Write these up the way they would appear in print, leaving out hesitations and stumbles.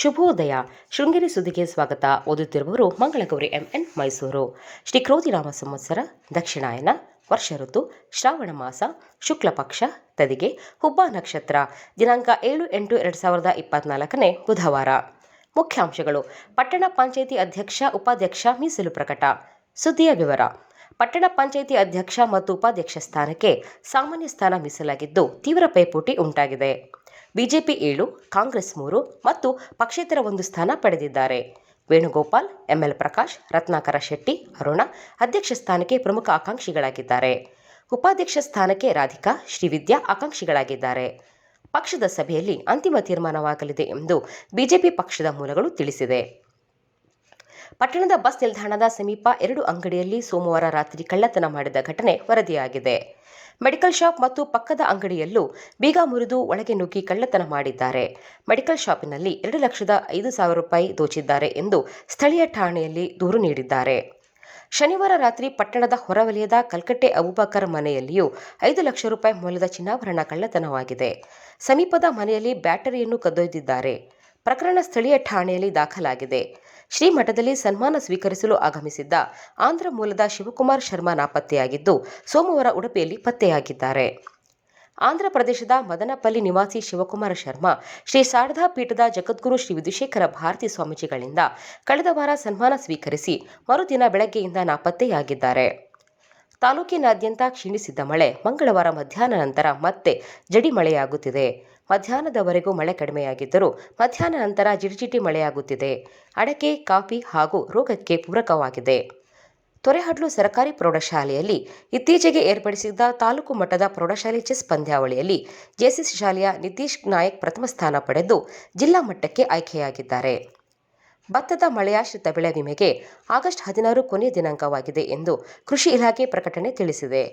ಶುಭೋದಯ. ಶೃಂಗೇರಿ ಸುದ್ದಿಗೆ ಸ್ವಾಗತ. ಓದುತ್ತಿರುವವರು ಮಂಗಳಗೌರಿ MN, ಮೈಸೂರು. ಶ್ರೀ ಕ್ರೋಧಿನಾಮ ಸಂವತ್ಸರ, ದಕ್ಷಿಣಾಯನ, ವರ್ಷ ಋತು, ಶ್ರಾವಣ ಮಾಸ, ಶುಕ್ಲ ಪಕ್ಷ, ತದಿಗೆ, ಹುಬ್ಬ ನಕ್ಷತ್ರ. ದಿನಾಂಕ 7-8-2024 ಬುಧವಾರ. ಮುಖ್ಯಾಂಶಗಳು. ಪಟ್ಟಣ ಪಂಚಾಯಿತಿ ಅಧ್ಯಕ್ಷ, ಉಪಾಧ್ಯಕ್ಷ ಮೀಸಲು ಪ್ರಕಟ. ಸುದ್ದಿಯ ವಿವರ. ಪಟ್ಟಣ ಪಂಚಾಯಿತಿ ಅಧ್ಯಕ್ಷ ಮತ್ತು ಉಪಾಧ್ಯಕ್ಷ ಸ್ಥಾನಕ್ಕೆ ಸಾಮಾನ್ಯ ಸ್ಥಾನ ಮೀಸಲಾಗಿದ್ದು ತೀವ್ರ ಪೈಪೋಟಿ ಉಂಟಾಗಿದೆ. ಬಿಜೆಪಿ 7, ಕಾಂಗ್ರೆಸ್ 3 ಮತ್ತು ಪಕ್ಷೇತರ 1 ಸ್ಥಾನ ಪಡೆದಿದ್ದಾರೆ. ವೇಣುಗೋಪಾಲ್, ML ಪ್ರಕಾಶ್, ರತ್ನಾಕರ ಶೆಟ್ಟಿ, ಅರುಣ ಅಧ್ಯಕ್ಷ ಸ್ಥಾನಕ್ಕೆ ಪ್ರಮುಖ ಆಕಾಂಕ್ಷಿಗಳಾಗಿದ್ದಾರೆ. ಉಪಾಧ್ಯಕ್ಷ ಸ್ಥಾನಕ್ಕೆ ರಾಧಿಕಾ, ಶ್ರೀವಿದ್ಯಾ ಆಕಾಂಕ್ಷಿಗಳಾಗಿದ್ದಾರೆ. ಪಕ್ಷದ ಸಭೆಯಲ್ಲಿ ಅಂತಿಮ ತೀರ್ಮಾನವಾಗಲಿದೆ ಎಂದು ಬಿಜೆಪಿ ಪಕ್ಷದ ಮೂಲಗಳು ತಿಳಿಸಿದೆ. ಪಟ್ಟಣದ ಬಸ್ ನಿಲ್ದಾಣದ ಸಮೀಪ 2 ಅಂಗಡಿಯಲ್ಲಿ ಸೋಮವಾರ ರಾತ್ರಿ ಕಳ್ಳತನ ಮಾಡಿದ ಘಟನೆ ವರದಿಯಾಗಿದೆ. ಮೆಡಿಕಲ್ ಶಾಪ್ ಮತ್ತು ಪಕ್ಕದ ಅಂಗಡಿಯಲ್ಲೂ ಬೀಗ ಮುರಿದು ಒಳಗೆ ನುಗ್ಗಿ ಕಳ್ಳತನ ಮಾಡಿದ್ದಾರೆ. ಮೆಡಿಕಲ್ ಶಾಪಿನಲ್ಲಿ 2,05,000 ರೂಪಾಯಿ ದೋಚಿದ್ದಾರೆ ಎಂದು ಸ್ಥಳೀಯ ಠಾಣೆಯಲ್ಲಿ ದೂರು ನೀಡಿದ್ದಾರೆ. ಶನಿವಾರ ರಾತ್ರಿ ಪಟ್ಟಣದ ಹೊರವಲಯದ ಕಲ್ಕಟ್ಟೆ ಅಬೂಬಕರ್ ಮನೆಯಲ್ಲಿಯೂ 5 ಲಕ್ಷ ರೂಪಾಯಿ ಮೌಲ್ಯದ ಚಿನ್ನಾಭರಣ ಕಳ್ಳತನವಾಗಿದೆ. ಸಮೀಪದ ಮನೆಯಲ್ಲಿ ಬ್ಯಾಟರಿಯನ್ನು ಕದ್ದೊಯ್ದಿದ್ದಾರೆ. ಪ್ರಕರಣ ಸ್ಥಳೀಯ ಠಾಣೆಯಲ್ಲಿ ದಾಖಲಾಗಿದೆ. ಶ್ರೀಮಠದಲ್ಲಿ ಸನ್ಮಾನ ಸ್ವೀಕರಿಸಲು ಆಗಮಿಸಿದ್ದ ಆಂಧ್ರ ಮೂಲದ ಶಿವಕುಮಾರ್ ಶರ್ಮಾ ನಾಪತ್ತೆಯಾಗಿದ್ದು ಸೋಮವಾರ ಉಡುಪಿಯಲ್ಲಿ ಪತ್ತೆಯಾಗಿದ್ದಾರೆ. ಆಂಧ್ರ ಪ್ರದೇಶದ ಮದನಪಲ್ಲಿ ನಿವಾಸಿ ಶಿವಕುಮಾರ ಶರ್ಮಾ ಶ್ರೀ ಶಾರದಾ ಪೀಠದ ಜಗದ್ಗುರು ಶ್ರೀ ವಿಧುಶೇಖರ ಭಾರತಿ ಸ್ವಾಮೀಜಿಗಳಿಂದ ಕಳೆದ ವಾರ ಸನ್ಮಾನ ಸ್ವೀಕರಿಸಿ ಮರುದಿನ ಬೆಳಗ್ಗೆಯಿಂದ ನಾಪತ್ತೆಯಾಗಿದ್ದಾರೆ. ತಾಲೂಕಿನಾದ್ಯಂತ ಕ್ಷೀಣಿಸಿದ್ದ ಮಳೆ ಮಂಗಳವಾರ ಮಧ್ಯಾಹ್ನ ನಂತರ ಮತ್ತೆ ಜಡಿ ಮಳೆಯಾಗುತ್ತಿದೆ. ಮಧ್ಯಾಹ್ನದವರೆಗೂ ಮಳೆ ಕಡಿಮೆಯಾಗಿದ್ದರೂ ಮಧ್ಯಾಹ್ನ ನಂತರ ಜಿಟಿಜಿಟಿ ಮಳೆಯಾಗುತ್ತಿದೆ. ಅಡಕೆ, ಕಾಫಿ ಹಾಗೂ ರೋಗಕ್ಕೆ ಪೂರಕವಾಗಿದೆ. ತೊರೆಹಡ್ಲು ಸರ್ಕಾರಿ ಪ್ರೌಢಶಾಲೆಯಲ್ಲಿ ಇತ್ತೀಚೆಗೆ ಏರ್ಪಡಿಸಿದ್ದ ತಾಲೂಕು ಮಟ್ಟದ ಪ್ರೌಢಶಾಲೆ ಚೆಸ್ ಪಂದ್ಯಾವಳಿಯಲ್ಲಿ ಜೆಸಿಸಿ ಶಾಲೆಯ ನಿತೀಶ್ ನಾಯಕ್ ಪ್ರಥಮ ಸ್ಥಾನ ಪಡೆದು ಜಿಲ್ಲಾ ಮಟ್ಟಕ್ಕೆ ಆಯ್ಕೆಯಾಗಿದ್ದಾರೆ. ಭತ್ತದ ಮಳೆಯಾಶ್ರಿತ ಬೆಳೆ ವಿಮೆಗೆ ಆಗಸ್ಟ್ 16 ಕೊನೆಯ ದಿನಾಂಕವಾಗಿದೆ ಎಂದು ಕೃಷಿ ಇಲಾಖೆ ಪ್ರಕಟಣೆ ತಿಳಿಸಿದೆ.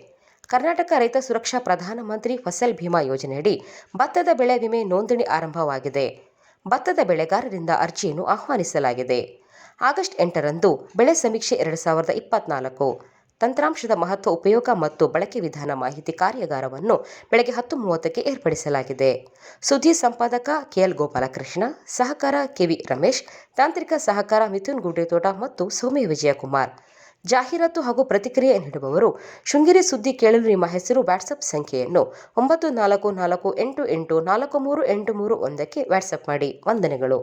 ಕರ್ನಾಟಕ ರೈತ ಸುರಕ್ಷಾ ಪ್ರಧಾನಮಂತ್ರಿ ಫಸಲ್ ಭೀಮಾ ಯೋಜನೆಯಡಿ ಭತ್ತದ ಬೆಳೆ ವಿಮೆ ನೋಂದಣಿ ಆರಂಭವಾಗಿದೆ. ಭತ್ತದ ಬೆಳೆಗಾರರಿಂದ ಅರ್ಜಿಯನ್ನು ಆಹ್ವಾನಿಸಲಾಗಿದೆ. ಆಗಸ್ಟ್ 8ರಂದು ಬೆಳೆ ಸಮೀಕ್ಷೆ 2024 ತಂತ್ರಾಂಶದ ಮಹತ್ವ, ಉಪಯೋಗ ಮತ್ತು ಬಳಕೆ ವಿಧಾನ ಮಾಹಿತಿ ಕಾರ್ಯಾಗಾರವನ್ನು ಬೆಳಗ್ಗೆ 10:30ಕ್ಕೆ ಏರ್ಪಡಿಸಲಾಗಿದೆ. ಸುದ್ದಿ ಸಂಪಾದಕ KL ಗೋಪಾಲಕೃಷ್ಣ, ಸಹಕಾರ KV ರಮೇಶ್, ತಾಂತ್ರಿಕ ಸಹಕಾರ ಮಿಥುನ್ ಗುಡ್ಡೆತೋಟ ಮತ್ತು ಸೌಮ್ಯ ವಿಜಯಕುಮಾರ್. ಜಾಹೀರಾತು ಹಾಗೂ ಪ್ರತಿಕ್ರಿಯೆ ನೀಡುವವರು ಶೃಂಗೇರಿ ಸುದ್ದಿ ಕೇಳಲು ನಿಮ್ಮ ಹೆಸರು ವಾಟ್ಸಪ್ ಸಂಖ್ಯೆಯನ್ನು 9448843831ಕ್ಕೆ ವಾಟ್ಸಪ್ ಮಾಡಿ. ವಂದನೆಗಳು.